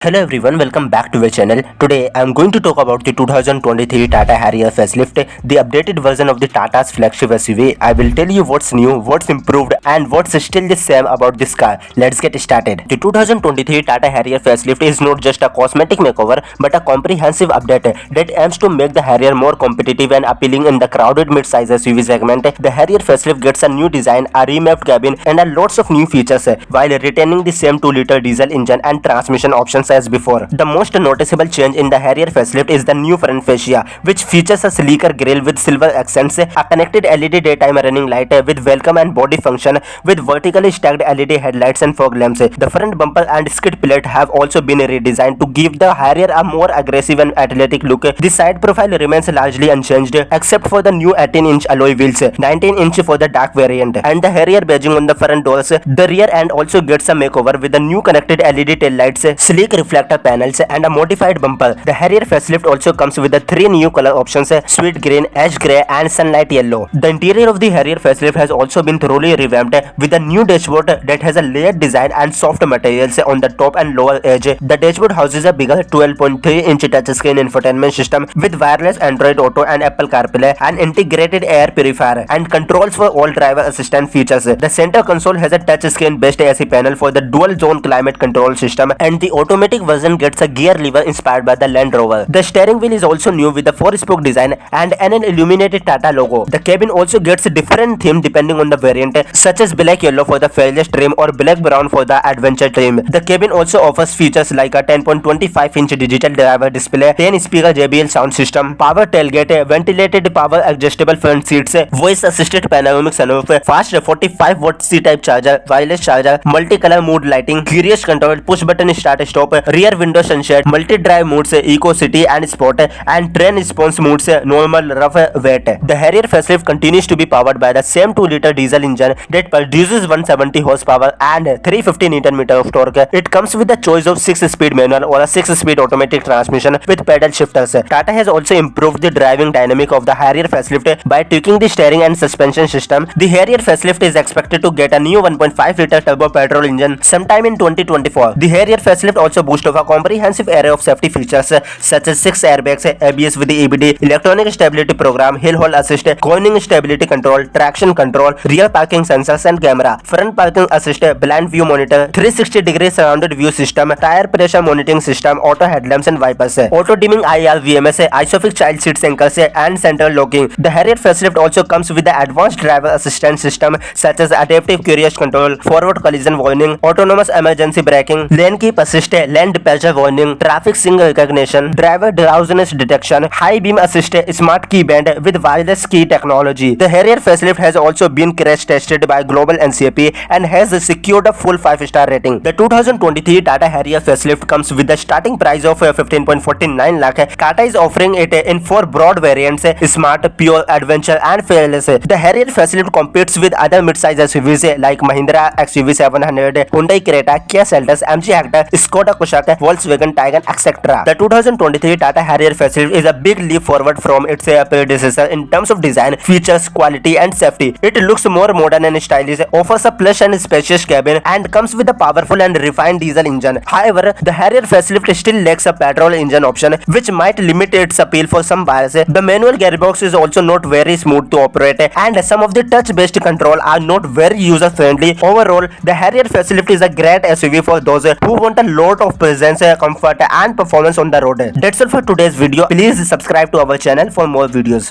Hello everyone, welcome back to the channel. Today I am going to talk about the 2023 Tata Harrier facelift, the updated version of the Tata's flagship SUV. I will tell you what's new, what's improved and what's still the same about this car. Let's get started. The 2023 Tata Harrier facelift is not just a cosmetic makeover but a comprehensive update that aims to make the Harrier more competitive and appealing in the crowded mid-size SUV segment. The Harrier facelift gets a new design, a remapped cabin and a lots of new features while retaining the same 2-liter diesel engine and transmission options as before. The most noticeable change in the Harrier facelift is the new front fascia, which features a sleeker grille with silver accents, a connected LED daytime running light with welcome and body function with vertically stacked LED headlights and fog lamps. The front bumper and skid plate have also been redesigned to give the Harrier a more aggressive and athletic look. The side profile remains largely unchanged except for the new 18-inch alloy wheels, 19-inch for the dark variant, and the Harrier badging on the front doors. The rear end also gets a makeover with the new connected LED tail lights, sleek reflector panels and a modified bumper. The Harrier facelift also comes with the 3 new color options, sweet green, ash grey and sunlight yellow. The interior of the Harrier facelift has also been thoroughly revamped with a new dashboard that has a layered design and soft materials on the top and lower edge. The dashboard houses a bigger 12.3-inch touchscreen infotainment system with wireless Android Auto and Apple CarPlay, an integrated air purifier and controls for all driver assistant features. The center console has a touchscreen based AC panel for the dual zone climate control system, and the automatic version gets a gear lever inspired by the Land Rover. The steering wheel is also new with a 4-spoke design and an illuminated Tata logo. The cabin also gets a different theme depending on the variant, such as black yellow for the fearless trim or black brown for the adventure trim. The cabin also offers features like a 10.25-inch digital driver display, 10-speaker JBL sound system, power tailgate, ventilated power adjustable front seats, voice assisted panoramic sunroof, fast 45-watt C-type charger, wireless charger, multicolor mood lighting, cruise control, push button start stop, rear window sunshade, multi-drive modes, Eco City and Sport, and train response modes, normal, rough, wet. The Harrier facelift continues to be powered by the same 2-liter diesel engine that produces 170 horsepower and 350 Nm of torque. It comes with the choice of 6-speed manual or a 6-speed automatic transmission with pedal shifters. Tata has also improved the driving dynamic of the Harrier facelift by tweaking the steering and suspension system. The Harrier facelift is expected to get a new 1.5-liter turbo petrol engine sometime in 2024. The Harrier facelift also boasts of a comprehensive array of safety features such as 6 airbags, ABS with EBD, electronic stability program, hill hold assist, cornering stability control, traction control, rear parking sensors and camera, front parking assist, blind view monitor, 360-degree surrounded view system, tire pressure monitoring system, auto headlamps and wipers, auto dimming IR VMS, isofix child seat anchors and central locking. The Harrier facelift also comes with the advanced driver assistance system such as adaptive cruise control, forward collision warning, autonomous emergency braking, lane keep assist, lane departure warning, traffic signal recognition, driver drowsiness detection, high beam assist, smart key band with wireless key technology. The Harrier facelift has also been crash tested by global NCAP and has secured a full 5-star rating. The 2023 Tata Harrier facelift comes with a starting price of 15.49 lakh. Tata is offering it in 4 broad variants: Smart, Pure, Adventure and Fearless. The Harrier facelift competes with other mid-size SUVs like Mahindra XUV700, Hyundai Creta, Kia Seltos, MG Hector, Skoda Kushaq, Volkswagen Tiguan, etc. The 2023 Tata Harrier facelift is a big leap forward from its predecessor in terms of design, features, quality and safety. It looks more modern and stylish, offers a plush and spacious cabin and comes with a powerful and refined diesel engine. However, the Harrier facelift still lacks a petrol engine option, which might limit its appeal for some buyers. The manual gearbox is also not very smooth to operate and some of the touch-based control are not very user-friendly. Overall, the Harrier facelift is a great SUV for those who want a lot of presence, comfort and performance on the road. That's all for today's video. Please subscribe to our channel for more videos.